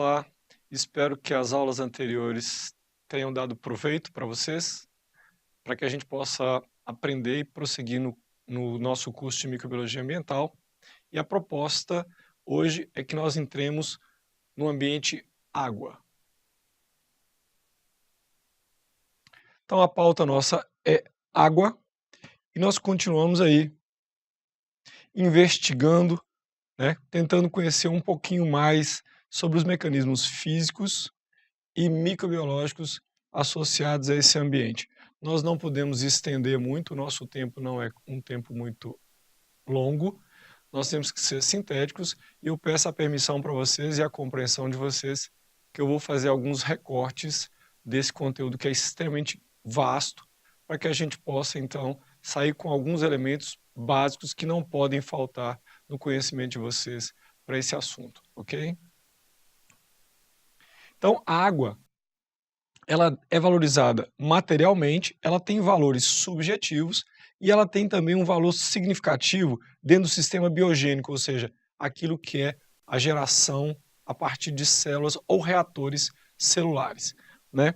Olá, espero que as aulas anteriores tenham dado proveito para vocês, para que a gente possa aprender e prosseguir no nosso curso de microbiologia ambiental. E a proposta hoje é que nós entremos no ambiente água. Então a pauta nossa é água e nós continuamos aí investigando, tentando conhecer um pouquinho mais sobre os mecanismos físicos e microbiológicos associados a esse ambiente. Nós não podemos estender muito, o nosso tempo não é um tempo muito longo, nós temos que ser sintéticos e eu peço a permissão para vocês e a compreensão de vocês que eu vou fazer alguns recortes desse conteúdo que é extremamente vasto, para que a gente possa então sair com alguns elementos básicos que não podem faltar no conhecimento de vocês para esse assunto, ok? Então, a água, ela é valorizada materialmente, ela tem valores subjetivos e ela tem também um valor significativo dentro do sistema biogênico, ou seja, aquilo que é a geração a partir de células ou reatores celulares, né?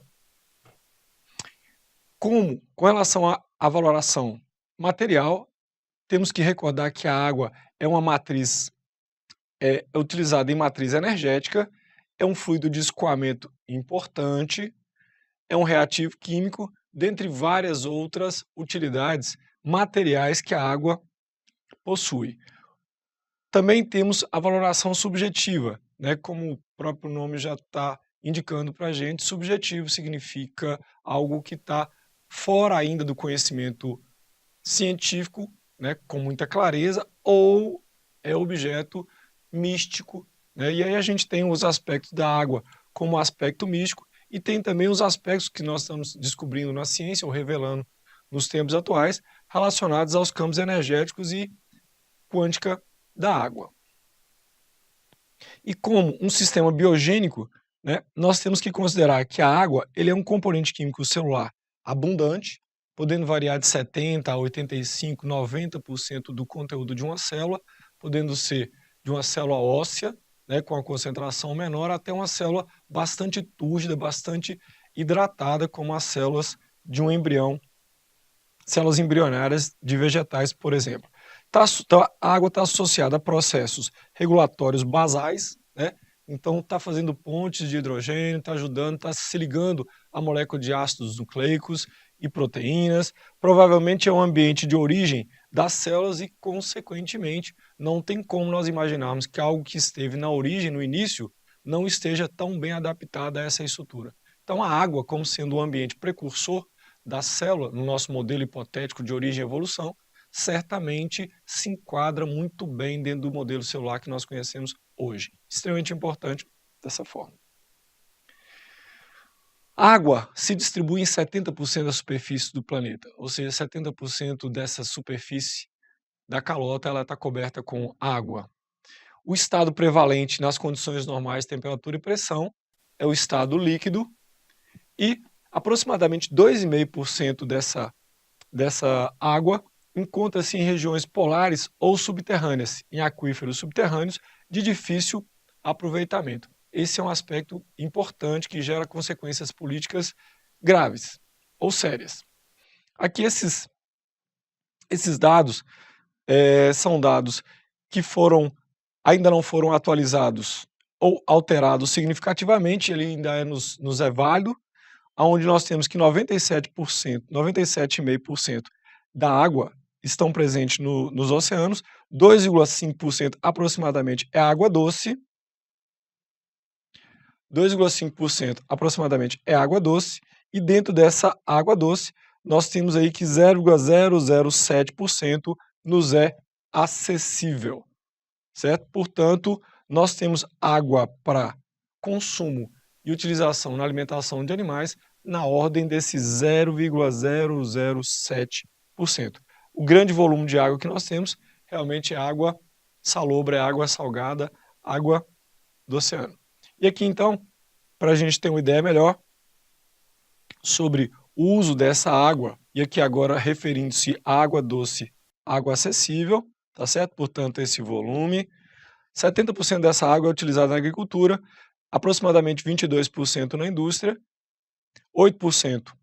Com relação à valoração material, temos que recordar que a água é uma matriz, é utilizada em matriz energética, é um fluido de escoamento importante, é um reativo químico, dentre várias outras utilidades materiais que a água possui. Também temos a valoração subjetiva, como o próprio nome já está indicando para a gente, subjetivo significa algo que está fora ainda do conhecimento científico, com muita clareza, ou é objeto místico, e aí a gente tem os aspectos da água como aspecto místico, e tem também os aspectos que nós estamos descobrindo na ciência, ou revelando nos tempos atuais, relacionados aos campos energéticos e quântica da água. E como um sistema biogênico, nós temos que considerar que a água ele é um componente químico celular abundante, podendo variar de 70% a 85%, 90% do conteúdo de uma célula, podendo ser de uma célula óssea, com a concentração menor, até uma célula bastante túrgida, bastante hidratada, como as células de um embrião, células embrionárias de vegetais, por exemplo. A água está associada a processos regulatórios basais, então está fazendo pontes de hidrogênio, está ajudando, está se ligando à molécula de ácidos nucleicos e proteínas, provavelmente é um ambiente de origem das células e, consequentemente, não tem como nós imaginarmos que algo que esteve na origem, no início, não esteja tão bem adaptado a essa estrutura. Então a água, como sendo um ambiente precursor da célula, no nosso modelo hipotético de origem e evolução, certamente se enquadra muito bem dentro do modelo celular que nós conhecemos hoje. Extremamente importante dessa forma. A água se distribui em 70% da superfície do planeta, ou seja, 70% dessa superfície da calota está coberta com água. O estado prevalente nas condições normais de temperatura e pressão é o estado líquido e aproximadamente 2,5% dessa água encontra-se em regiões polares ou subterrâneas, em aquíferos subterrâneos de difícil aproveitamento. Esse é um aspecto importante que gera consequências políticas graves ou sérias. Aqui esses dados são dados que ainda não foram atualizados ou alterados significativamente, ele ainda nos é válido, onde nós temos que 97%, 97,5% da água estão presentes nos oceanos, 2,5% aproximadamente é água doce, 2,5% aproximadamente é água doce, e dentro dessa água doce, nós temos aí que 0,007% nos é acessível, certo? Portanto, nós temos água para consumo e utilização na alimentação de animais na ordem desse 0,007%. O grande volume de água que nós temos realmente é água salobra, é água salgada, água do oceano. E aqui então, para a gente ter uma ideia melhor sobre o uso dessa água, e aqui agora referindo-se à água doce, água acessível, tá certo? Portanto, esse volume, 70% dessa água é utilizada na agricultura, aproximadamente 22% na indústria, 8%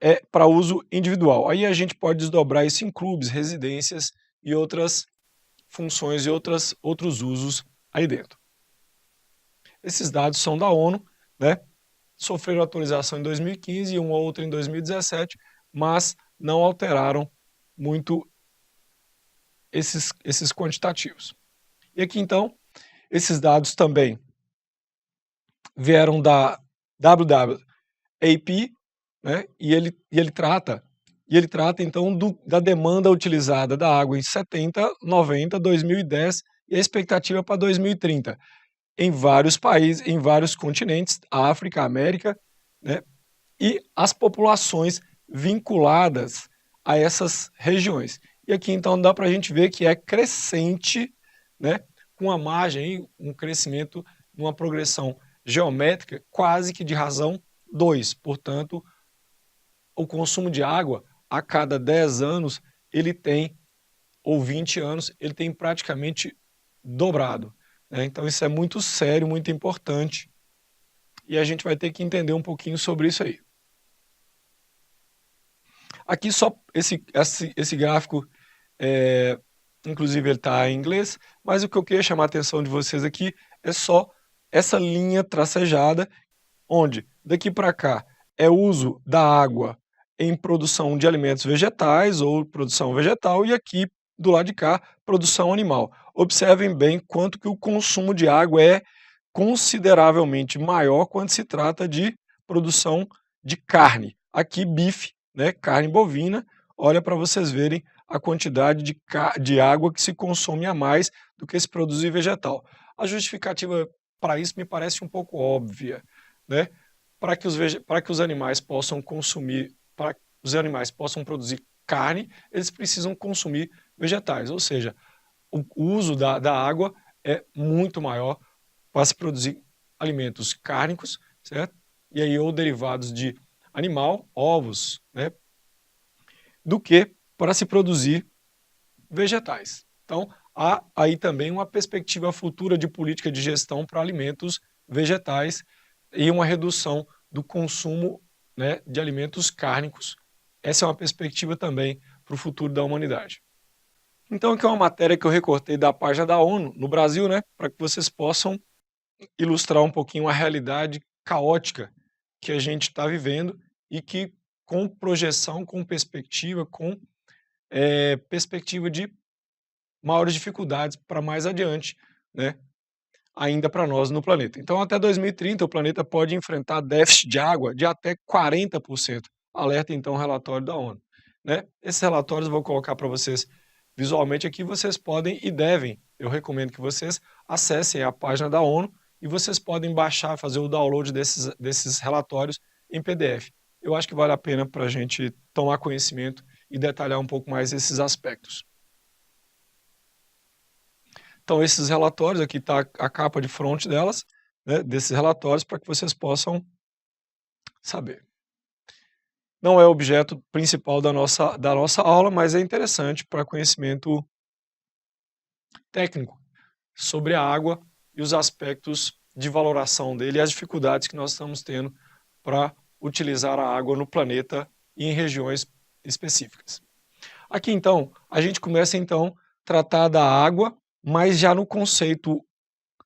é para uso individual. Aí a gente pode desdobrar isso em clubes, residências e outras funções e outros usos aí dentro. Esses dados são da ONU, né? Sofreram atualização em 2015 e uma outra em 2017, mas não alteraram muito esses quantitativos. E aqui então, esses dados também vieram da WWAP, né? E ele trata então da demanda utilizada da água em 70, 90, 2010 e a expectativa para 2030 em vários países, em vários continentes, África, América, né? E as populações vinculadas a essas regiões. E aqui então dá para a gente ver que é crescente, né? Com a margem, um crescimento, uma progressão geométrica quase que de razão 2. Portanto, o consumo de água a cada 10 anos, ele tem, ou 20 anos, ele tem praticamente dobrado, né? Então isso é muito sério, muito importante, e a gente vai ter que entender um pouquinho sobre isso aí. Aqui só esse gráfico, inclusive ele está em inglês, mas o que eu queria chamar a atenção de vocês aqui é só essa linha tracejada, onde daqui para cá é o uso da água em produção de alimentos vegetais ou produção vegetal, e aqui do lado de cá, produção animal. Observem bem quanto que o consumo de água é consideravelmente maior quando se trata de produção de carne. Aqui bife, né, carne bovina, olha para vocês verem a quantidade de água que se consome a mais do que se produz em vegetal. A justificativa para isso me parece um pouco óbvia, né? Para que os animais possam consumir, para que os animais possam produzir carne, eles precisam consumir vegetais, ou seja, o uso da água é muito maior para se produzir alimentos cárnicos, certo? E aí ou derivados de animal, ovos, né? Do que para se produzir vegetais. Então, há aí também uma perspectiva futura de política de gestão para alimentos vegetais e uma redução do consumo, né, de alimentos cárnicos. Essa é uma perspectiva também para o futuro da humanidade. Então, aqui é uma matéria que eu recortei da página da ONU no Brasil, né, para que vocês possam ilustrar um pouquinho a realidade caótica que a gente está vivendo e que com projeção, com perspectiva, com perspectiva de maiores dificuldades para mais adiante, né, ainda para nós no planeta. Então, até 2030, o planeta pode enfrentar déficit de água de até 40%. Alerta, então, o relatório da ONU, né? Esses relatórios eu vou colocar para vocês visualmente aqui, vocês podem e devem, eu recomendo que vocês acessem a página da ONU e vocês podem baixar, fazer o download desses relatórios em PDF. Eu acho que vale a pena para a gente tomar conhecimento e detalhar um pouco mais esses aspectos. Então, esses relatórios, aqui está a capa de front delas, né, desses relatórios, para que vocês possam saber. Não é o objeto principal da nossa aula, mas é interessante para conhecimento técnico sobre a água e os aspectos de valoração dele e as dificuldades que nós estamos tendo para utilizar a água no planeta e em regiões específicas. Aqui, então, a gente começa, então, a tratar da água, mas já no conceito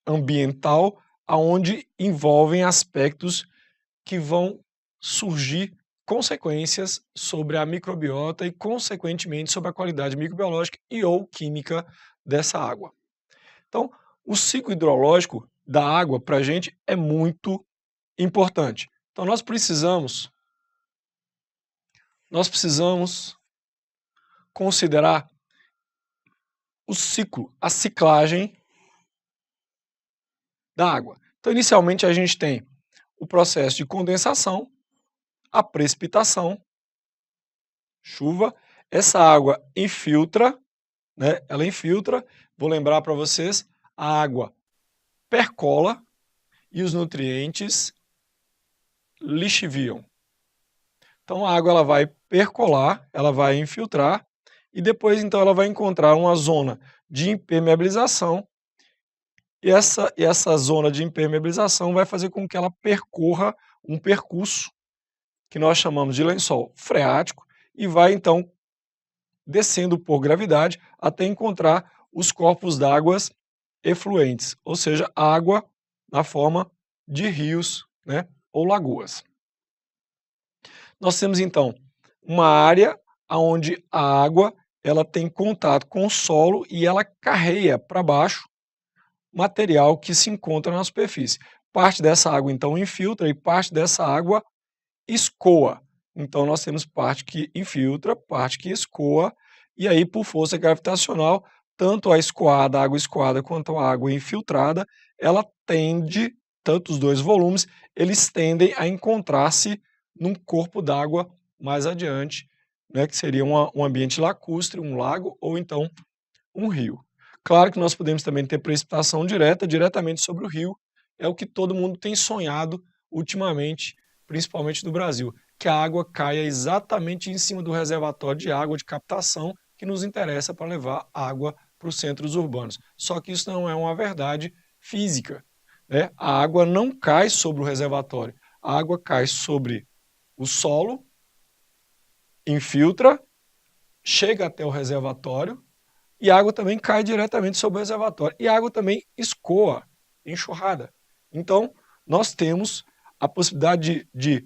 ambiental, aonde envolvem aspectos que vão surgir consequências sobre a microbiota e, consequentemente, sobre a qualidade microbiológica e ou química dessa água. Então, o ciclo hidrológico da água para a gente é muito importante. Então, nós precisamos considerar o ciclo, a ciclagem da água. Então, inicialmente, a gente tem o processo de condensação, a precipitação, chuva, essa água infiltra, né? Ela infiltra, vou lembrar para vocês, a água percola e os nutrientes lixiviam. Então, a água ela vai percolar, ela vai infiltrar, e depois, então, ela vai encontrar uma zona de impermeabilização E essa zona de impermeabilização vai fazer com que ela percorra um percurso que nós chamamos de lençol freático e vai então descendo por gravidade até encontrar os corpos d'água efluentes, ou seja, água na forma de rios, né, ou lagoas. Nós temos então uma área onde a água ela tem contato com o solo e ela carreia para baixo material que se encontra na superfície. Parte dessa água então infiltra e parte dessa água escoa. Então nós temos parte que infiltra, parte que escoa, e aí por força gravitacional, tanto a escoada, a água escoada quanto a água infiltrada, ela tende, tanto os dois volumes, eles tendem a encontrar-se num corpo d'água mais adiante, né, que seria um ambiente lacustre, um lago ou então um rio. Claro que nós podemos também ter precipitação direta, diretamente sobre o rio, é o que todo mundo tem sonhado ultimamente, principalmente no Brasil, que a água caia exatamente em cima do reservatório de água de captação que nos interessa para levar água para os centros urbanos. Só que isso não é uma verdade física, né? A água não cai sobre o reservatório, a água cai sobre o solo, infiltra, chega até o reservatório, e a água também cai diretamente sobre o reservatório. E a água também escoa, enxurrada. Então, nós temos a possibilidade de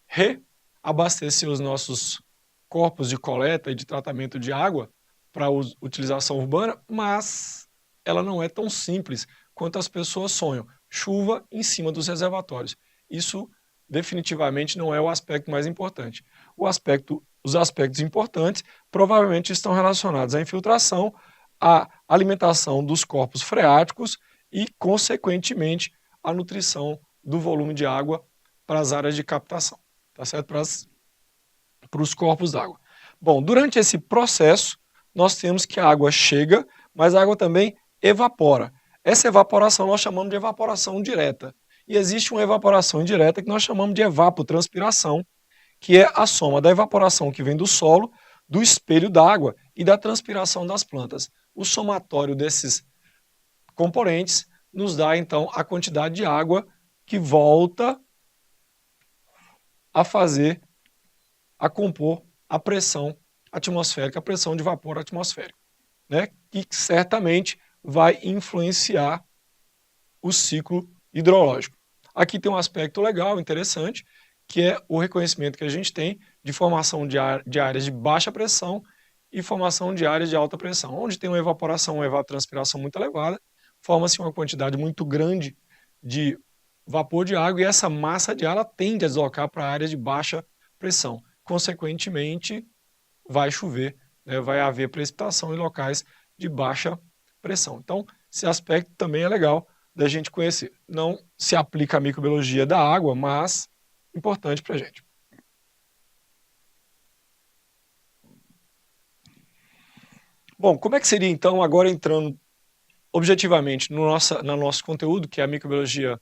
reabastecer os nossos corpos de coleta e de tratamento de água para utilização urbana, mas ela não é tão simples quanto as pessoas sonham. Chuva em cima dos reservatórios. Isso definitivamente não é o aspecto mais importante. Os aspectos importantes provavelmente estão relacionados à infiltração, à alimentação dos corpos freáticos e, consequentemente, à nutrição do volume de água para as áreas de captação, tá certo? Para os corpos d'água. Bom, durante esse processo, nós temos que a água chega, mas a água também evapora. Essa evaporação nós chamamos de evaporação direta. E existe uma evaporação indireta que nós chamamos de evapotranspiração, que é a soma da evaporação que vem do solo, do espelho d'água e da transpiração das plantas. O somatório desses componentes nos dá, então, a quantidade de água que volta a compor a pressão atmosférica, a pressão de vapor atmosférico, né? Que certamente vai influenciar o ciclo hidrológico. Aqui tem um aspecto legal, interessante, que é o reconhecimento que a gente tem de formação de áreas de baixa pressão e formação de áreas de alta pressão. Onde tem uma evaporação, uma evapotranspiração muito elevada, forma-se uma quantidade muito grande de vapor de água e essa massa de ar ela tende a deslocar para áreas de baixa pressão. Consequentemente, vai chover, né, vai haver precipitação em locais de baixa pressão. Então, esse aspecto também é legal da gente conhecer. Não se aplica à microbiologia da água, mas importante para a gente. Bom, como é que seria então, agora entrando objetivamente no nosso conteúdo, que é a microbiologia,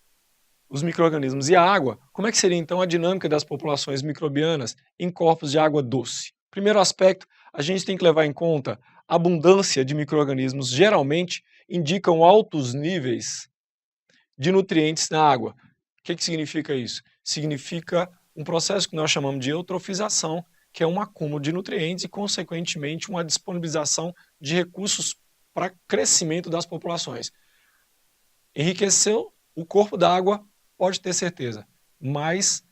os micro-organismos e a água, como é que seria então a dinâmica das populações microbianas em corpos de água doce? Primeiro aspecto, a gente tem que levar em conta a abundância de micro-organismos geralmente indicam altos níveis de nutrientes na água. O que significa isso? Significa um processo que nós chamamos de eutrofização, que é um acúmulo de nutrientes e, consequentemente, uma disponibilização de recursos para crescimento das populações. Enriqueceu o corpo da água, pode ter certeza. Mais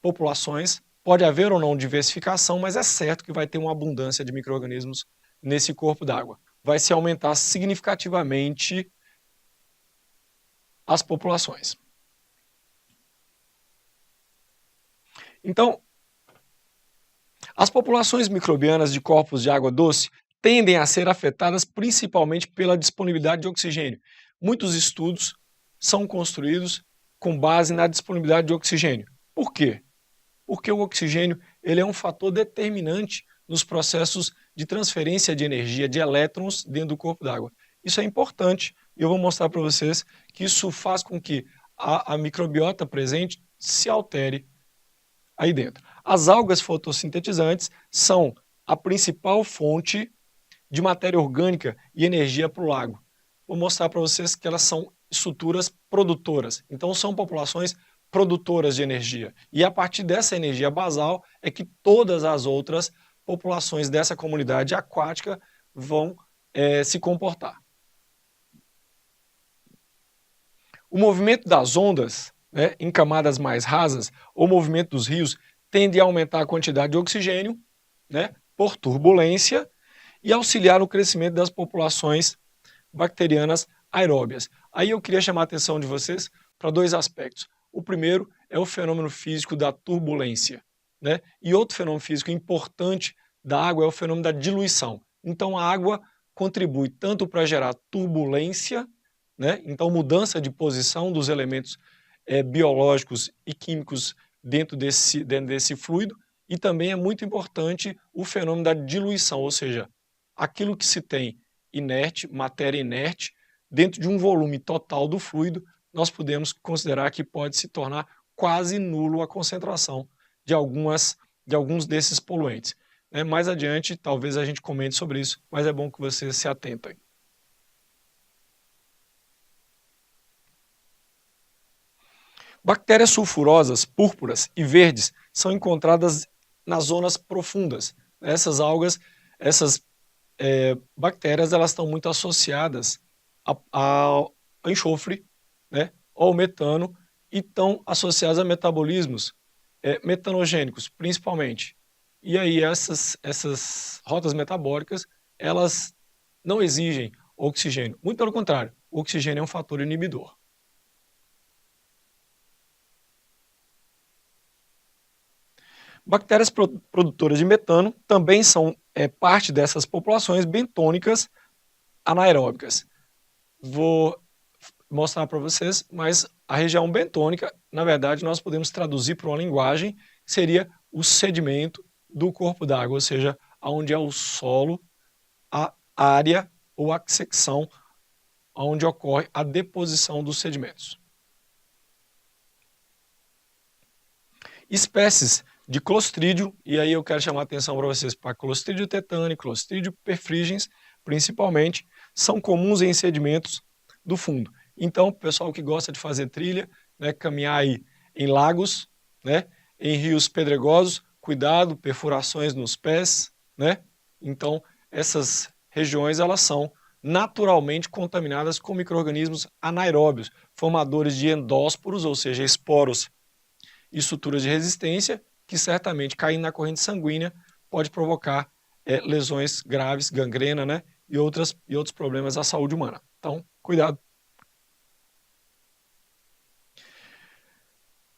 populações, pode haver ou não diversificação, mas é certo que vai ter uma abundância de micro-organismos nesse corpo d'água. Vai se aumentar significativamente as populações. Então, as populações microbianas de corpos de água doce tendem a ser afetadas principalmente pela disponibilidade de oxigênio. Muitos estudos são construídos com base na disponibilidade de oxigênio. Por quê? Porque o oxigênio ele é um fator determinante nos processos de transferência de energia de elétrons dentro do corpo d'água. Isso é importante e eu vou mostrar para vocês que isso faz com que a microbiota presente se altere aí dentro. As algas fotossintetizantes são a principal fonte de matéria orgânica e energia para o lago. vou mostrar para vocês que elas são estruturas produtoras. Então, são populações produtoras de energia. E a partir dessa energia basal é que todas as outras populações dessa comunidade aquática vão se comportar. O movimento das ondas, né, em camadas mais rasas, ou o movimento dos rios, tende a aumentar a quantidade de oxigênio, né, por turbulência, e auxiliar no crescimento das populações bacterianas aeróbias. Aí eu queria chamar a atenção de vocês para dois aspectos. O primeiro é o fenômeno físico da turbulência, né? E outro fenômeno físico importante da água é o fenômeno da diluição. Então a água contribui tanto para gerar turbulência, né? Então mudança de posição dos elementos biológicos e químicos dentro desse fluido, e também é muito importante o fenômeno da diluição, ou seja, aquilo que se tem inerte, matéria inerte, dentro de um volume total do fluido, nós podemos considerar que pode se tornar quase nulo a concentração de alguns desses poluentes. Mais adiante, talvez a gente comente sobre isso, mas é bom que vocês se atentem. Bactérias sulfurosas, púrpuras e verdes são encontradas nas zonas profundas. Essas algas, essas bactérias, elas estão muito associadas ao enxofre, né, ao metano, e estão associadas a metabolismos metanogênicos, principalmente. E aí essas rotas metabólicas, elas não exigem oxigênio. Muito pelo contrário, o oxigênio é um fator inibidor. Bactérias produtoras de metano também são parte dessas populações bentônicas anaeróbicas. Vou mostrar para vocês, mas a região bentônica, na verdade, nós podemos traduzir para uma linguagem que seria o sedimento do corpo d'água, ou seja, onde é o solo, a área ou a secção onde ocorre a deposição dos sedimentos. Espécies de Clostridium, e aí eu quero chamar a atenção para vocês para Clostridium tetani, Clostridium perfringens, principalmente, são comuns em sedimentos do fundo. Então, o pessoal que gosta de fazer trilha, né, caminhar aí em lagos, né, em rios pedregosos, cuidado, perfurações nos pés, né? Então, essas regiões, elas são naturalmente contaminadas com micro-organismos anaeróbios, formadores de endósporos, ou seja, esporos e estruturas de resistência, que certamente, caindo na corrente sanguínea, pode provocar lesões graves, gangrena, né, e outros problemas à saúde humana. Então, cuidado.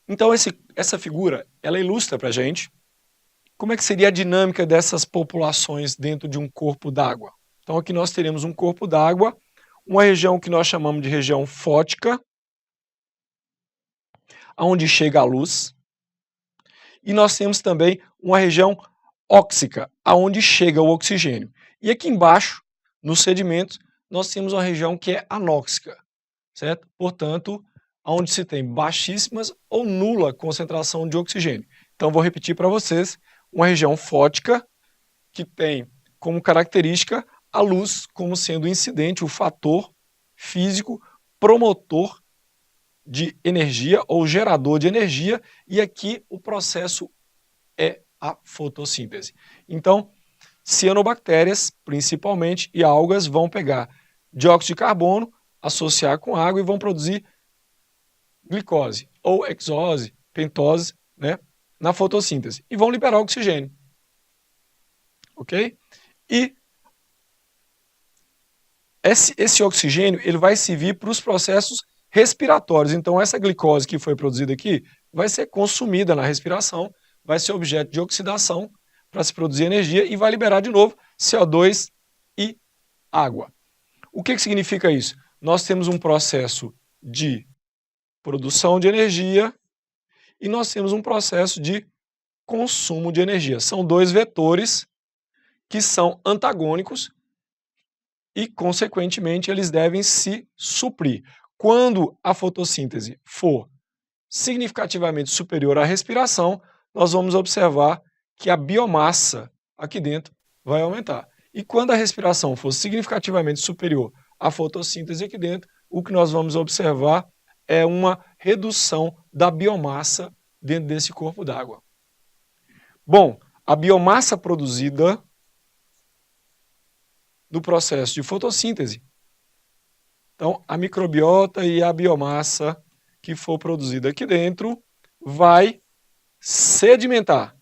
Então, essa figura, ela ilustra para a gente como é que seria a dinâmica dessas populações dentro de um corpo d'água. Então, aqui nós teremos um corpo d'água, uma região que nós chamamos de região fótica, onde chega a luz, e nós temos também uma região óxica, aonde chega o oxigênio. E aqui embaixo, nos sedimentos, nós temos uma região que é anóxica, certo? Portanto, onde se tem baixíssimas ou nula concentração de oxigênio. Então, vou repetir para vocês, uma região fótica, que tem como característica a luz como sendo incidente, o fator físico promotor de energia ou gerador de energia, e aqui o processo é a fotossíntese. Então, cianobactérias, principalmente, e algas vão pegar dióxido de carbono, associar com água e vão produzir glicose, ou hexose, pentose, né, na fotossíntese, e vão liberar oxigênio. Ok? E esse oxigênio, ele vai servir para os processos respiratórios. Então, essa glicose que foi produzida aqui vai ser consumida na respiração, vai ser objeto de oxidação para se produzir energia e vai liberar de novo CO2 e água. O que significa isso? Nós temos um processo de produção de energia e nós temos um processo de consumo de energia. São dois vetores que são antagônicos e, consequentemente, eles devem se suprir. Quando a fotossíntese for significativamente superior à respiração, nós vamos observar que a biomassa aqui dentro vai aumentar. E quando a respiração for significativamente superior a fotossíntese aqui dentro, o que nós vamos observar é uma redução da biomassa dentro desse corpo d'água. Bom, a biomassa produzida no processo de fotossíntese, então a microbiota e a biomassa que for produzida aqui dentro vai sedimentar.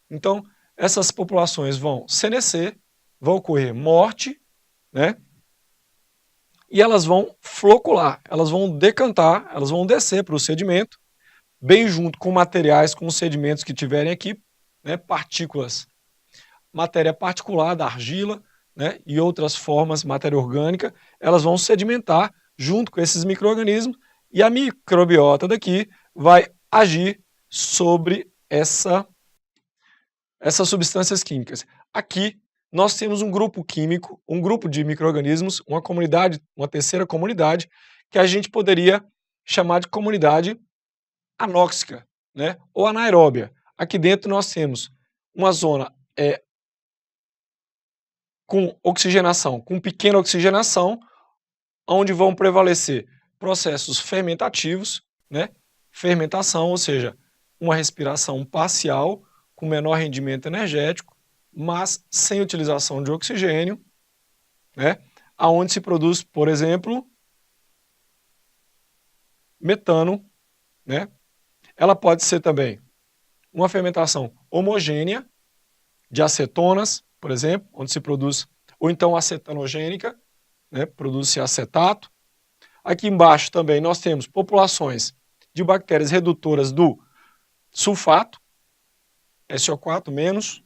Então, essas populações vão senescer, vão ocorrer morte, né? E elas vão flocular, elas vão decantar, elas vão descer para o sedimento, bem junto com materiais, com os sedimentos que tiverem aqui, né? Partículas, matéria particular da argila, né? E outras formas, matéria orgânica, elas vão sedimentar junto com esses micro-organismos e a microbiota daqui vai agir sobre essas substâncias químicas. Aqui nós temos um grupo químico, um grupo de micro-organismos, uma comunidade, uma terceira comunidade, que a gente poderia chamar de comunidade anóxica, né? Ou anaeróbia. Aqui dentro nós temos uma zona com oxigenação, com pequena oxigenação, onde vão prevalecer processos fermentativos, né? Fermentação, ou seja, uma respiração parcial, com menor rendimento energético, mas sem utilização de oxigênio, né? Aonde se produz, por exemplo, metano, né? Ela pode ser também uma fermentação homogênea de acetonas, por exemplo, onde se produz, ou então acetanogênica, né? Produz-se acetato. Aqui embaixo também nós temos populações de bactérias redutoras do sulfato, SO4-,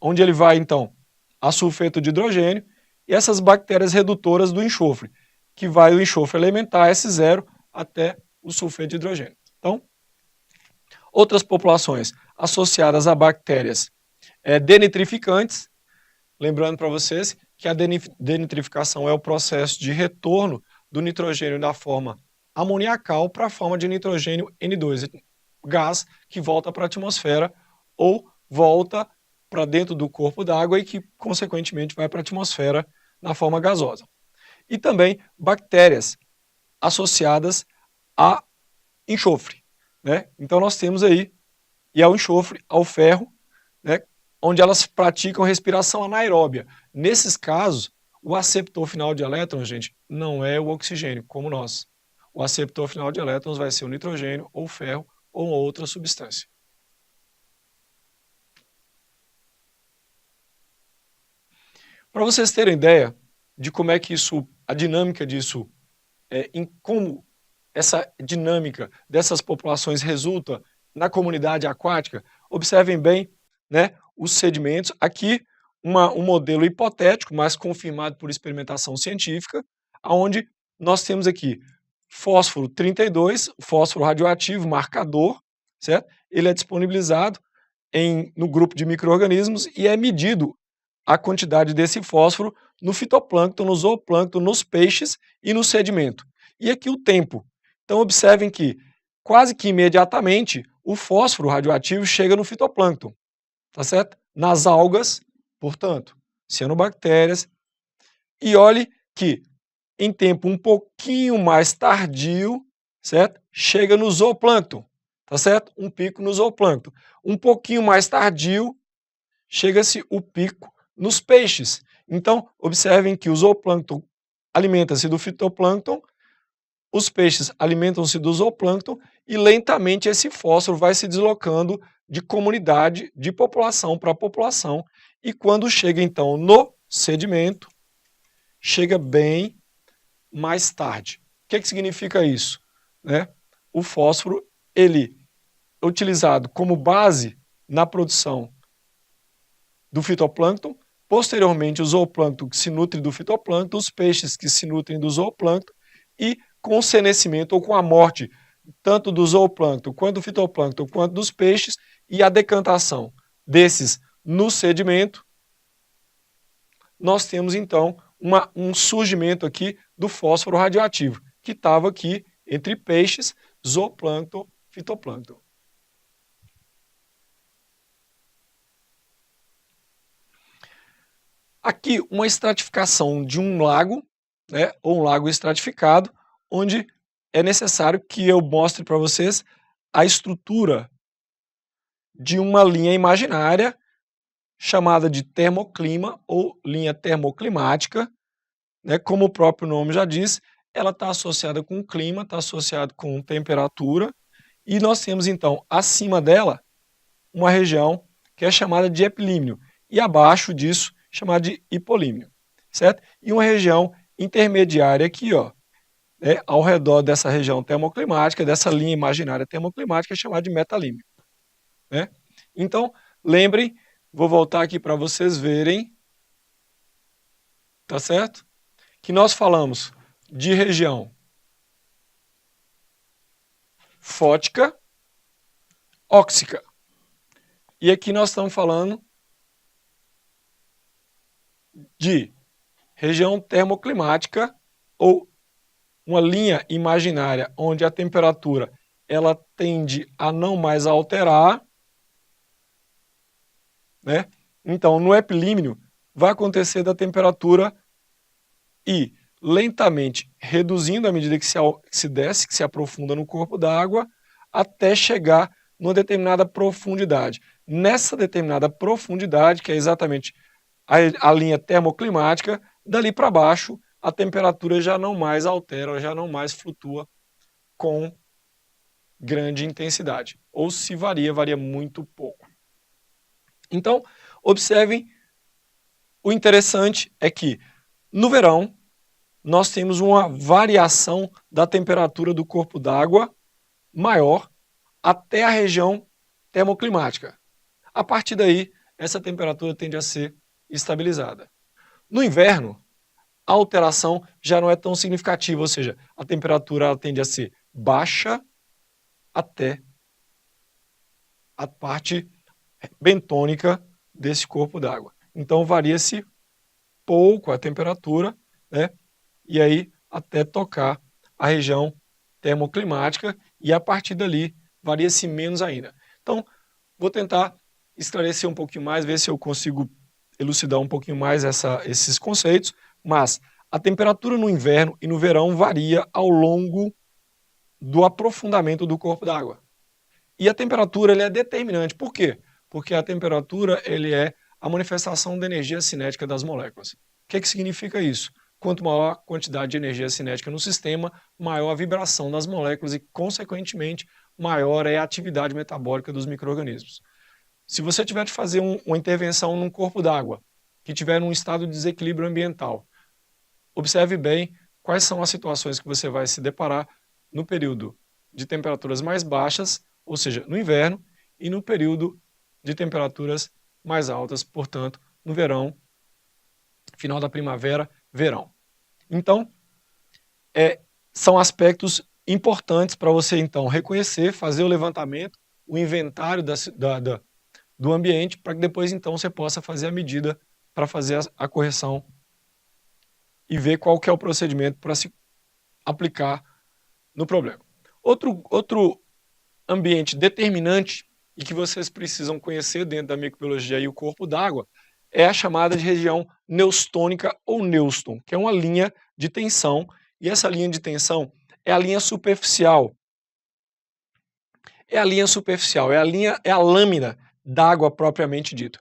onde ele vai, então, a sulfeto de hidrogênio, e essas bactérias redutoras do enxofre, que vai o enxofre elementar, S0, até o sulfeto de hidrogênio. Então, outras populações associadas a bactérias denitrificantes, lembrando para vocês que a denitrificação é o processo de retorno do nitrogênio da forma amoniacal para a forma de nitrogênio N2, gás que volta para a atmosfera ou volta para dentro do corpo d'água e que, consequentemente, vai para a atmosfera na forma gasosa. E também bactérias associadas a enxofre, né? Então nós temos aí, e ao enxofre, ao ferro, né? Onde elas praticam respiração anaeróbia. Nesses casos, o aceptor final de elétrons, gente, não é o oxigênio, como nós. O aceptor final de elétrons vai ser o nitrogênio, ou o ferro, ou outra substância. Para vocês terem ideia de como é que isso, a dinâmica disso, em como essa dinâmica dessas populações resulta na comunidade aquática, observem bem, né, os sedimentos. Aqui, um modelo hipotético, mas confirmado por experimentação científica, onde nós temos aqui fósforo 32, fósforo radioativo, marcador, certo? Ele é disponibilizado no grupo de micro-organismos e é medido a quantidade desse fósforo no fitoplâncton, no zooplâncton, nos peixes e no sedimento. E aqui o tempo. Então observem que quase que imediatamente o fósforo radioativo chega no fitoplâncton, tá certo? Nas algas, portanto, cianobactérias. E olhe que em tempo um pouquinho mais tardio, certo? Chega no zooplâncton, tá certo? Um pico no zooplâncton. Um pouquinho mais tardio, chega-se o pico nos peixes. Então, observem que o zooplâncton alimenta-se do fitoplâncton, os peixes alimentam-se do zooplâncton e lentamente esse fósforo vai se deslocando de comunidade, de população para população, e quando chega então no sedimento, chega bem mais tarde. O que significa isso? Né? O fósforo, ele é utilizado como base na produção do fitoplâncton, posteriormente o zooplâncton que se nutre do fitoplâncton, os peixes que se nutrem do zooplâncton, e com o senescimento ou com a morte tanto do zooplâncton quanto do fitoplâncton quanto dos peixes e a decantação desses no sedimento, nós temos então um surgimento aqui do fósforo radioativo, que estava aqui entre peixes, zooplâncton, fitoplâncton. Aqui uma estratificação de um lago, né, ou um lago estratificado, onde é necessário que eu mostre para vocês a estrutura de uma linha imaginária chamada de termoclima ou linha termoclimática, né, como o próprio nome já diz, ela está associada com o clima, está associada com temperatura, e nós temos então acima dela uma região que é chamada de epilímnio e abaixo disso chamada de hipolímnio, certo? E uma região intermediária aqui, ó, né, ao redor dessa região termoclimática, dessa linha imaginária termoclimática, é chamada de metalímnio, né? Então, lembrem, vou voltar aqui para vocês verem, tá certo? Que nós falamos de região fótica, óxica. E aqui nós estamos falando de região termoclimática ou uma linha imaginária onde a temperatura ela tende a não mais alterar, né? Então, no epilímnio vai acontecer da temperatura ir lentamente reduzindo à medida que se desce, que se aprofunda no corpo d'água, até chegar numa determinada profundidade. Nessa determinada profundidade, que é exatamente a linha termoclimática, dali para baixo a temperatura já não mais altera, já não mais flutua com grande intensidade. Ou se varia, varia muito pouco. Então, observem, o interessante é que no verão nós temos uma variação da temperatura do corpo d'água maior até a região termoclimática. A partir daí, essa temperatura tende a ser estabilizada. No inverno, a alteração já não é tão significativa, ou seja, a temperatura ela tende a ser baixa até a parte bentônica desse corpo d'água. Então varia-se pouco a temperatura, né? E aí até tocar a região termoclimática e a partir dali varia-se menos ainda. Então, vou tentar esclarecer um pouquinho mais, ver se eu consigo elucidar um pouquinho mais esses conceitos, mas a temperatura no inverno e no verão varia ao longo do aprofundamento do corpo d'água. E a temperatura ele é determinante. Por quê? Porque a temperatura ele é a manifestação da energia cinética das moléculas. O que significa isso? Quanto maior a quantidade de energia cinética no sistema, maior a vibração das moléculas e, consequentemente, maior é a atividade metabólica dos micro-organismos. Se você tiver de fazer uma intervenção num corpo d'água que tiver num estado de desequilíbrio ambiental, observe bem quais são as situações que você vai se deparar no período de temperaturas mais baixas, ou seja, no inverno, e no período de temperaturas mais altas, portanto, no verão, final da primavera, verão. Então, são aspectos importantes para você, então, reconhecer, fazer o levantamento, o inventário do ambiente, para que depois, então, você possa fazer a medida para fazer a correção e ver qual que é o procedimento para se aplicar no problema. Outro ambiente determinante e que vocês precisam conhecer dentro da microbiologia e o corpo d'água é a chamada de região neustônica ou neuston, que é uma linha de tensão, e essa linha de tensão é a linha superficial. É a linha superficial, é a lâmina d'água propriamente dito.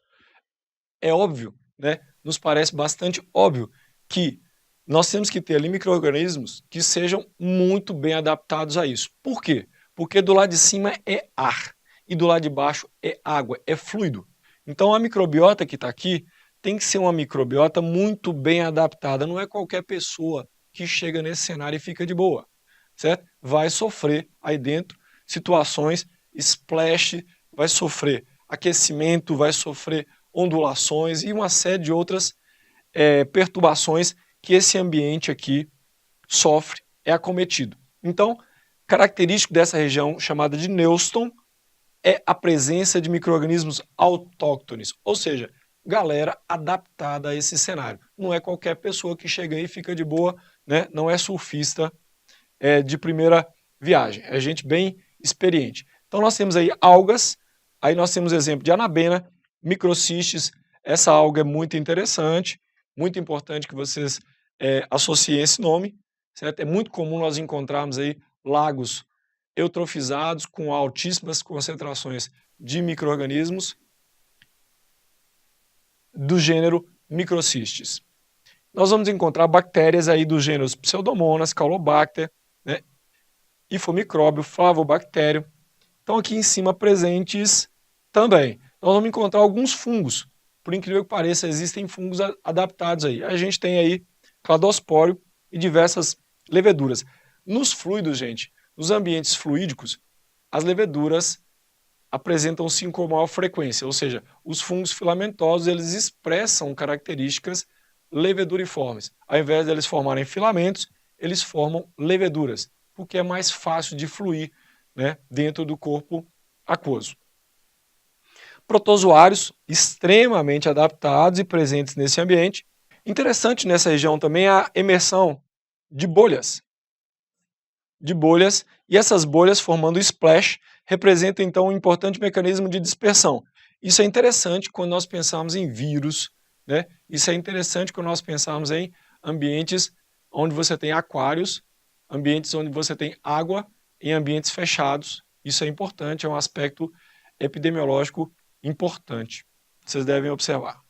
É óbvio, né? Nos parece bastante óbvio que nós temos que ter ali micro-organismos que sejam muito bem adaptados a isso. Por quê? Porque do lado de cima é ar e do lado de baixo é água, é fluido. Então a microbiota que está aqui tem que ser uma microbiota muito bem adaptada. Não é qualquer pessoa que chega nesse cenário e fica de boa, certo? Vai sofrer aí dentro situações splash, vai sofrer aquecimento, vai sofrer ondulações e uma série de outras perturbações que esse ambiente aqui sofre, é acometido. Então, característico dessa região chamada de neuston é a presença de micro-organismos autóctones, ou seja, galera adaptada a esse cenário. Não é qualquer pessoa que chega aí e fica de boa, né? Não é surfista de primeira viagem, é gente bem experiente. Então nós temos aí algas, aí nós temos exemplo de anabena, microcistes, essa alga é muito interessante, muito importante que vocês associem esse nome, certo? É muito comum nós encontrarmos aí lagos eutrofizados com altíssimas concentrações de micro-organismos do gênero Microcistes. Nós vamos encontrar bactérias aí dos gêneros Pseudomonas, Caulobacter, né, Ifomicróbio, Flavobactério. Então aqui em cima presentes também. Nós vamos encontrar alguns fungos. Por incrível que pareça, existem fungos adaptados aí. A gente tem aí cladospóreo e diversas leveduras. Nos fluidos, gente, nos ambientes fluídicos, as leveduras apresentam-se com maior frequência, ou seja, os fungos filamentosos eles expressam características leveduriformes. Ao invés de eles formarem filamentos, eles formam leveduras, porque é mais fácil de fluir, né, dentro do corpo aquoso. Protozoários extremamente adaptados e presentes nesse ambiente. Interessante nessa região também a emersão de bolhas. E essas bolhas formando splash representam então um importante mecanismo de dispersão. Isso é interessante quando nós pensamos em vírus, né? Isso é interessante quando nós pensamos em ambientes onde você tem aquários, ambientes onde você tem água, em ambientes fechados. Isso é importante, é um aspecto epidemiológico importante. Vocês devem observar.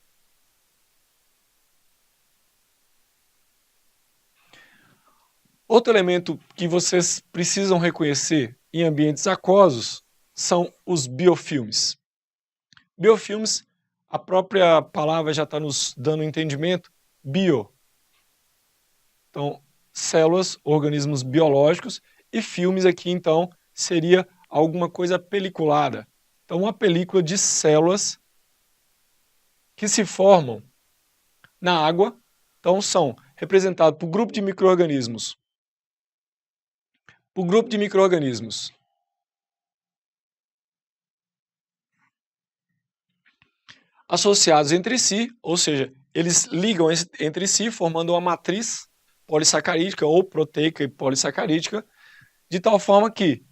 Outro elemento que vocês precisam reconhecer em ambientes aquosos são os biofilmes. Biofilmes, a própria palavra já está nos dando entendimento, bio. Então, células, organismos biológicos, e filmes aqui, então, seria alguma coisa peliculada. Então, uma película de células que se formam na água, então são representados por grupo de micro-organismos. Associados entre si, ou seja, eles ligam entre si formando uma matriz polissacarídica ou proteica e polissacarídica, de tal forma que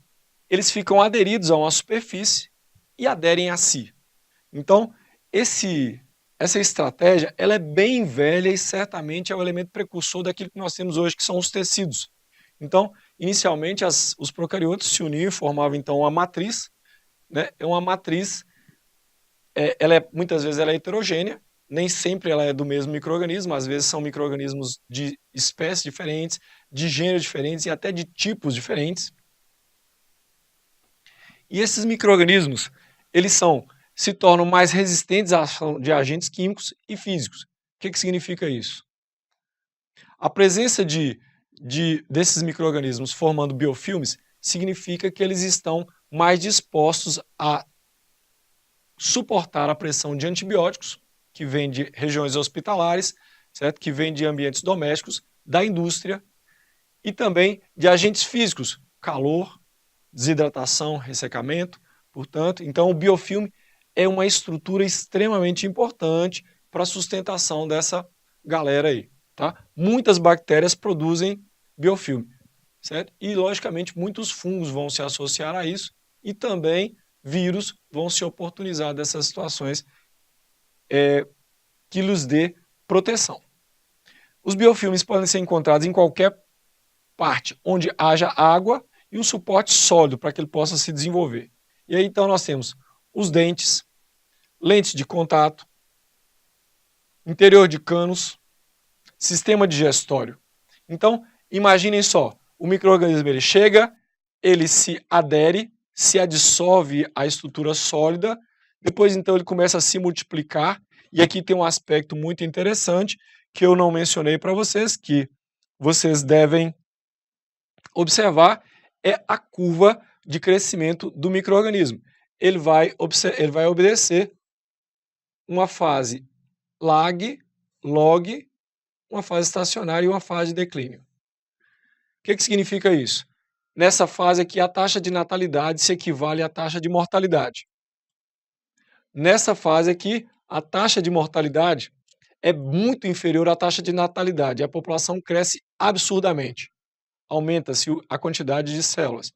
eles ficam aderidos a uma superfície e aderem a si. Então, essa estratégia ela é bem velha e certamente é o elemento precursor daquilo que nós temos hoje, que são os tecidos. Então, inicialmente, os procariotos se uniam e formavam então uma matriz, né? É uma matriz, muitas vezes ela é heterogênea, nem sempre ela é do mesmo micro-organismo, às vezes são micro-organismos de espécies diferentes, de gêneros diferentes e até de tipos diferentes. E esses micro-organismos, eles se tornam mais resistentes à ação de agentes químicos e físicos. O que significa isso? A presença desses micro-organismos formando biofilmes significa que eles estão mais dispostos a suportar a pressão de antibióticos, que vem de regiões hospitalares, certo? Que vem de ambientes domésticos, da indústria, e também de agentes físicos, calor, desidratação, ressecamento. Portanto, então o biofilme é uma estrutura extremamente importante para a sustentação dessa galera aí. Tá? Muitas bactérias produzem biofilme, certo? E, logicamente, muitos fungos vão se associar a isso e também vírus vão se oportunizar dessas situações que lhes dê proteção. Os biofilmes podem ser encontrados em qualquer parte onde haja água e um suporte sólido para que ele possa se desenvolver. E aí, então, nós temos os dentes, lentes de contato, interior de canos, sistema digestório. Então, imaginem só, o micro-organismo ele chega, ele se adere, se adsorve à estrutura sólida, depois então ele começa a se multiplicar, e aqui tem um aspecto muito interessante que eu não mencionei para vocês, que vocês devem observar, é a curva de crescimento do micro-organismo. Ele vai obedecer uma fase lag, log, uma fase estacionária e uma fase de declínio. O que significa isso? Nessa fase aqui, a taxa de natalidade se equivale à taxa de mortalidade. Nessa fase aqui, a taxa de mortalidade é muito inferior à taxa de natalidade. A população cresce absurdamente. Aumenta-se a quantidade de células.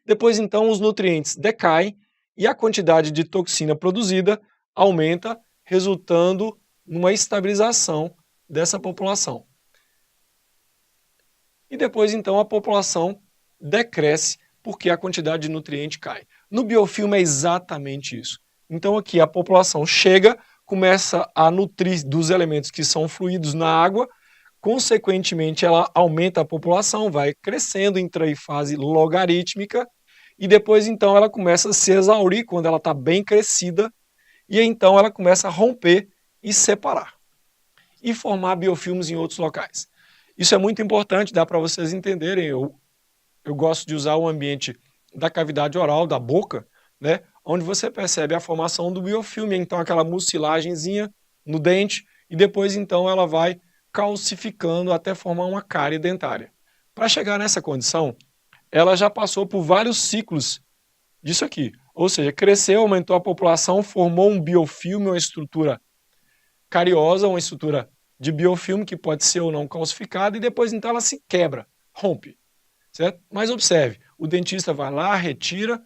Depois, então, os nutrientes decaem e a quantidade de toxina produzida aumenta, resultando numa estabilização dessa população. e depois então a população decresce porque a quantidade de nutriente cai. No biofilme é exatamente isso. Então aqui a população chega, começa a nutrir dos elementos que são fluidos na água, consequentemente ela aumenta a população, vai crescendo, entra em fase logarítmica, e depois então ela começa a se exaurir quando ela está bem crescida, e então ela começa a romper e separar, e formar biofilmes em outros locais. Isso é muito importante, dá para vocês entenderem, eu gosto de usar o ambiente da cavidade oral, da boca, né, onde você percebe a formação do biofilme, então aquela mucilagenzinha no dente, e depois então ela vai calcificando até formar uma cárie dentária. Para chegar nessa condição, ela já passou por vários ciclos disso aqui, ou seja, cresceu, aumentou a população, formou um biofilme, uma estrutura cariosa, uma estrutura de biofilme que pode ser ou não calcificada, e depois então ela se quebra, rompe, certo? Mas observe, o dentista vai lá, retira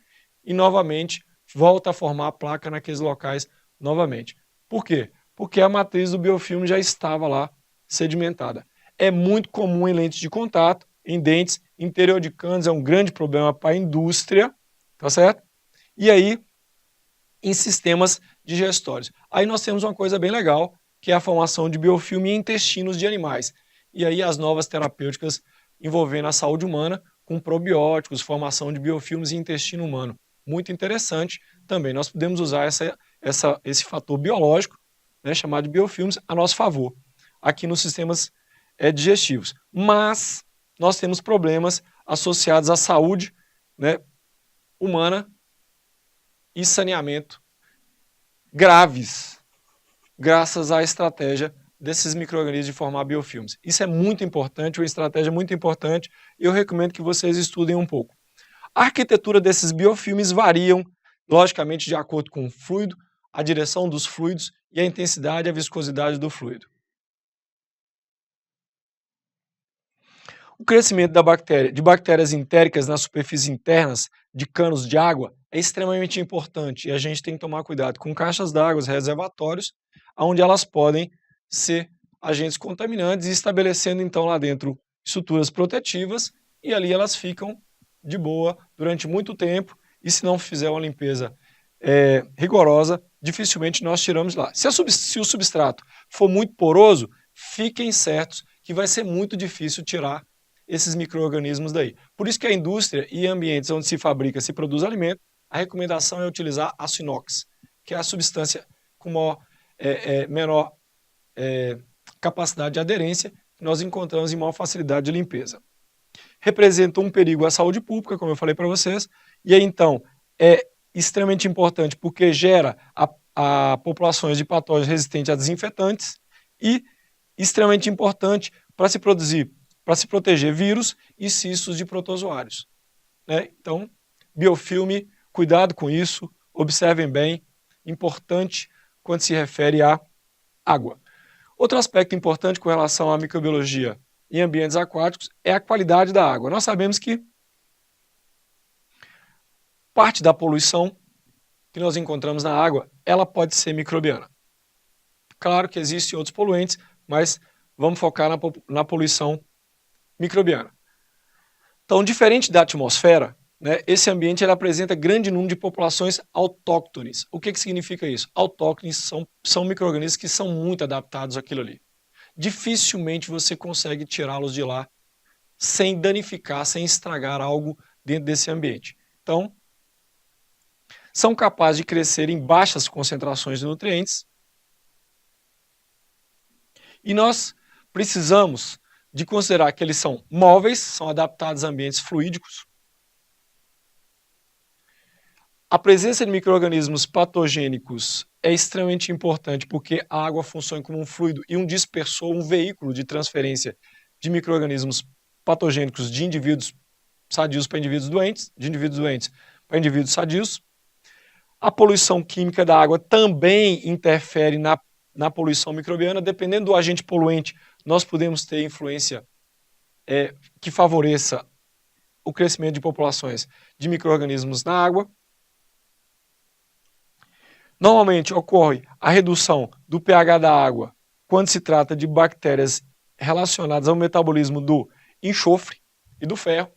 e novamente volta a formar a placa naqueles locais novamente. Por quê? Porque a matriz do biofilme já estava lá sedimentada. É muito comum em lentes de contato, em dentes, interior de cânones é um grande problema para a indústria, tá certo? E aí, em sistemas digestórios. Aí nós temos uma coisa bem legal, que é a formação de biofilme em intestinos de animais. E aí as novas terapêuticas envolvendo a saúde humana, com probióticos, formação de biofilmes em intestino humano. Muito interessante também. Nós podemos usar esse fator biológico, né, chamado de biofilmes, a nosso favor, aqui nos sistemas digestivos. Mas nós temos problemas associados à saúde, né, humana e saneamento graves, graças à estratégia desses micro-organismos de formar biofilmes. Isso é muito importante, uma estratégia muito importante, e eu recomendo que vocês estudem um pouco. A arquitetura desses biofilmes variam, logicamente, de acordo com o fluido, a direção dos fluidos e a intensidade e a viscosidade do fluido. O crescimento de bactérias entéricas nas superfícies internas de canos de água é extremamente importante, e a gente tem que tomar cuidado com caixas d'água, reservatórios, onde elas podem ser agentes contaminantes, e estabelecendo então lá dentro estruturas protetivas, e ali elas ficam de boa durante muito tempo, e se não fizer uma limpeza rigorosa, dificilmente nós tiramos lá. Se o substrato for muito poroso, fiquem certos que vai ser muito difícil tirar esses micro-organismos daí. Por isso que a indústria e ambientes onde se fabrica, se produz alimento, a recomendação é utilizar aço inox, que é a substância com menor capacidade de aderência, que nós encontramos em maior facilidade de limpeza. Representa um perigo à saúde pública, como eu falei para vocês, e aí então é extremamente importante porque gera a populações de patógenos resistentes a desinfetantes, e extremamente importante para se proteger vírus e cistos de protozoários, né? Então, biofilme, cuidado com isso, observem bem, importante quando se refere à água. Outro aspecto importante com relação à microbiologia em ambientes aquáticos é a qualidade da água. Nós sabemos que parte da poluição que nós encontramos na água, ela pode ser microbiana. Claro que existem outros poluentes, mas vamos focar na poluição microbiana. Então, diferente da atmosfera, né, esse ambiente ele apresenta grande número de populações autóctones. O que significa isso? Autóctones são micro-organismos que são muito adaptados àquilo ali. Dificilmente você consegue tirá-los de lá sem danificar, sem estragar algo dentro desse ambiente. Então, são capazes de crescer em baixas concentrações de nutrientes, e nós precisamos de considerar que eles são móveis, são adaptados a ambientes fluídicos. A presença de micro-organismos patogênicos é extremamente importante porque a água funciona como um fluido e um dispersor, um veículo de transferência de micro-organismos patogênicos de indivíduos sadios para indivíduos doentes, de indivíduos doentes para indivíduos sadios. A poluição química da água também interfere na poluição microbiana. Dependendo do agente poluente, nós podemos ter influência que favoreça o crescimento de populações de micro-organismos na água. Normalmente ocorre a redução do pH da água quando se trata de bactérias relacionadas ao metabolismo do enxofre e do ferro.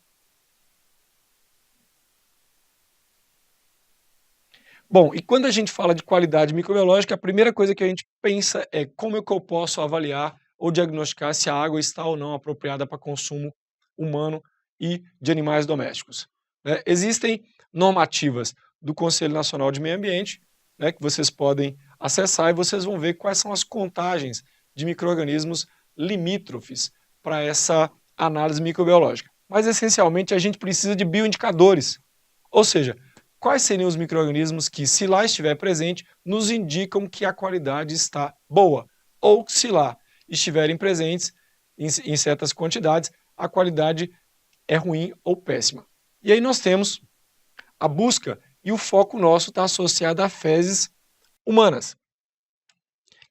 Bom, e quando a gente fala de qualidade microbiológica, a primeira coisa que a gente pensa é como é que eu posso avaliar ou diagnosticar se a água está ou não apropriada para consumo humano e de animais domésticos, né? Existem normativas do Conselho Nacional de Meio Ambiente, né, que vocês podem acessar e vocês vão ver quais são as contagens de micro-organismos limítrofes para essa análise microbiológica. Mas, essencialmente, a gente precisa de bioindicadores, ou seja, quais seriam os micro-organismos que, se lá estiver presente, nos indicam que a qualidade está boa, ou que, se lá estiverem presentes em certas quantidades, a qualidade é ruim ou péssima. E aí nós temos a busca e o foco nosso está associado a fezes humanas,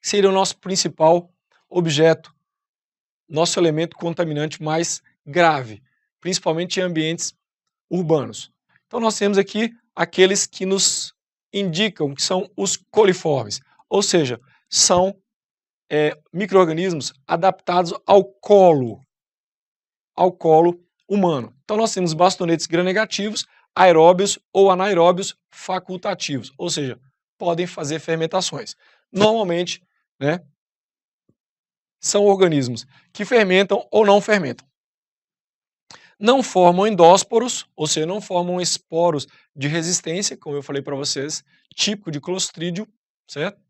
que seria o nosso principal objeto, nosso elemento contaminante mais grave, principalmente em ambientes urbanos. Então nós temos aqui aqueles que nos indicam que são os coliformes, ou seja, são micro-organismos adaptados ao colo humano. Então nós temos bastonetes gram-negativos, aeróbios ou anaeróbios facultativos, ou seja, podem fazer fermentações. Normalmente, né, são organismos que fermentam ou não fermentam. Não formam endósporos, ou seja, não formam esporos de resistência, como eu falei para vocês, típico de Clostridium, certo?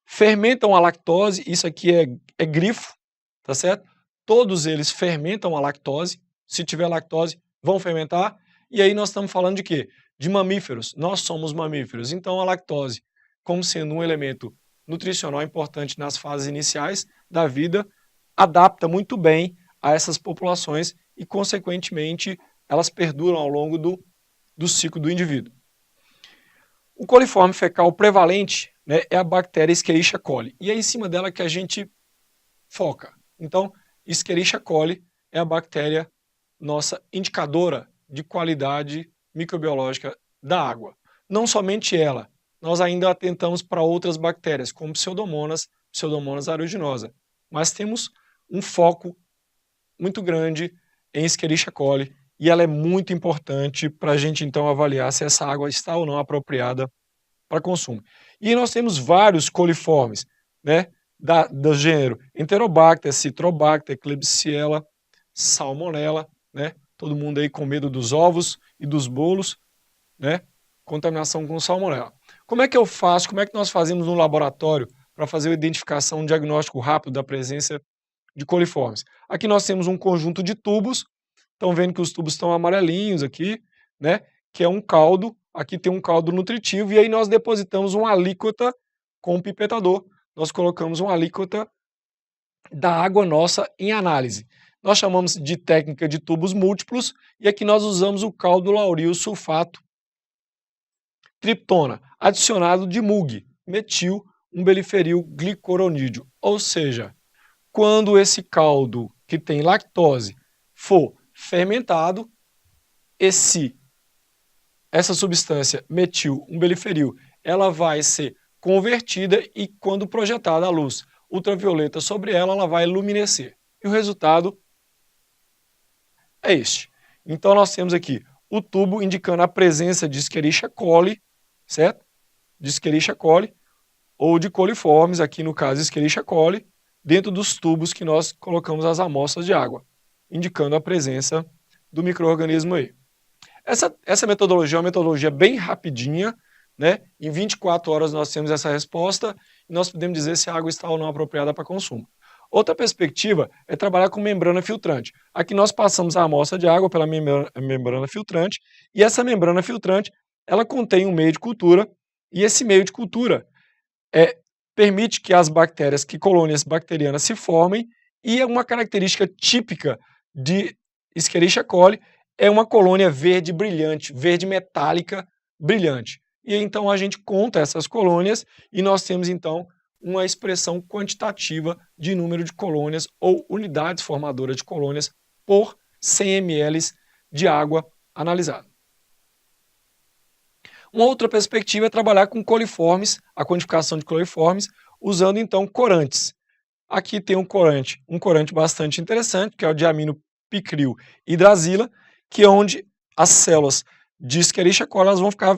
Fermentam a lactose, isso aqui é grifo, tá certo? Todos eles fermentam a lactose, se tiver lactose, vão fermentar, e aí nós estamos falando de quê? De mamíferos, nós somos mamíferos, então a lactose, como sendo um elemento nutricional importante nas fases iniciais da vida, adapta muito bem a essas populações e, consequentemente, elas perduram ao longo do ciclo do indivíduo. O coliforme fecal prevalente, né, é a bactéria Escherichia coli, e é em cima dela que a gente foca. Então, Escherichia coli é a bactéria nossa indicadora de qualidade microbiológica da água. Não somente ela, nós ainda atentamos para outras bactérias, como Pseudomonas aeruginosa, mas temos um foco muito grande em Escherichia coli e ela é muito importante para a gente então avaliar se essa água está ou não apropriada para consumo. E nós temos vários coliformes, né, do gênero Enterobacter, Citrobacter, Klebsiella, Salmonella, né, todo mundo aí com medo dos ovos e dos bolos, né, contaminação com salmonella. Como é que eu faço, como é que nós fazemos no laboratório para fazer a identificação, um diagnóstico rápido da presença de coliformes? Aqui nós temos um conjunto de tubos, estão vendo que os tubos estão amarelinhos aqui, né, que é um caldo, aqui tem um caldo nutritivo, e aí nós depositamos uma alíquota com um pipetador, nós colocamos uma alíquota da água nossa em análise. Nós chamamos de técnica de tubos múltiplos, e aqui nós usamos o caldo lauril sulfato triptona, adicionado de MUG, metil umbeliferil glicoronídeo, ou seja, quando esse caldo que tem lactose for fermentado, essa substância metil umbeliferil, ela vai ser convertida e quando projetada a luz ultravioleta sobre ela, ela vai luminescer. E o resultado é este. Então nós temos aqui o tubo indicando a presença de Escherichia coli, certo? De Escherichia coli ou de coliformes, aqui no caso Escherichia coli, dentro dos tubos que nós colocamos as amostras de água, indicando a presença do micro-organismo aí. Essa metodologia é uma metodologia bem rapidinha, né? Em 24 horas nós temos essa resposta e nós podemos dizer se a água está ou não apropriada para consumo. Outra perspectiva é trabalhar com membrana filtrante. Aqui nós passamos a amostra de água pela membrana filtrante e essa membrana filtrante ela contém um meio de cultura e esse meio de cultura permite que as bactérias, que colônias bacterianas se formem e é uma característica típica de Escherichia coli é uma colônia verde brilhante, verde metálica brilhante. E então a gente conta essas colônias e nós temos então uma expressão quantitativa de número de colônias ou unidades formadoras de colônias por 100 ml de água analisada. Uma outra perspectiva é trabalhar com coliformes, a quantificação de coliformes, usando então corantes. Aqui tem um corante bastante interessante, que é o diamino picril hidrazila, que é onde as células de Escherichia coli elas vão ficar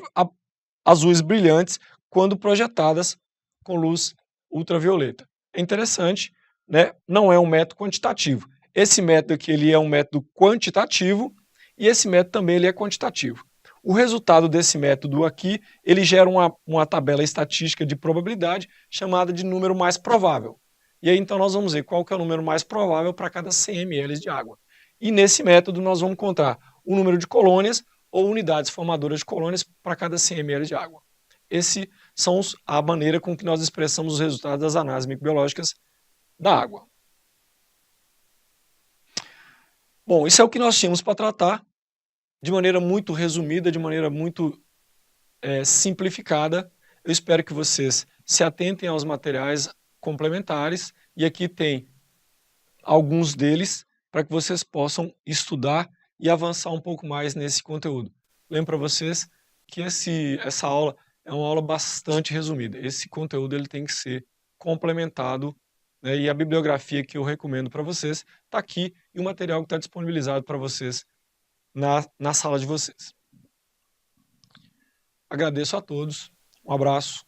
azuis brilhantes quando projetadas com luz ultravioleta. É interessante, né? Não é um método quantitativo. Esse método aqui ele é um método quantitativo e esse método também ele é quantitativo. O resultado desse método aqui, ele gera uma tabela estatística de probabilidade chamada de número mais provável. E aí então nós vamos ver qual que é o número mais provável para cada 100 ml de água. E nesse método nós vamos encontrar o número de colônias ou unidades formadoras de colônias para cada 100 ml de água. Esse são a maneira com que nós expressamos os resultados das análises microbiológicas da água. Bom, isso é o que nós tínhamos para tratar de maneira muito resumida, de maneira muito simplificada. Eu espero que vocês se atentem aos materiais complementares e aqui tem alguns deles para que vocês possam estudar e avançar um pouco mais nesse conteúdo. Lembro para vocês que essa aula é uma aula bastante resumida. Esse conteúdo ele tem que ser complementado, né, e a bibliografia que eu recomendo para vocês está aqui e o material que está disponibilizado para vocês na sala de vocês. Agradeço a todos, um abraço.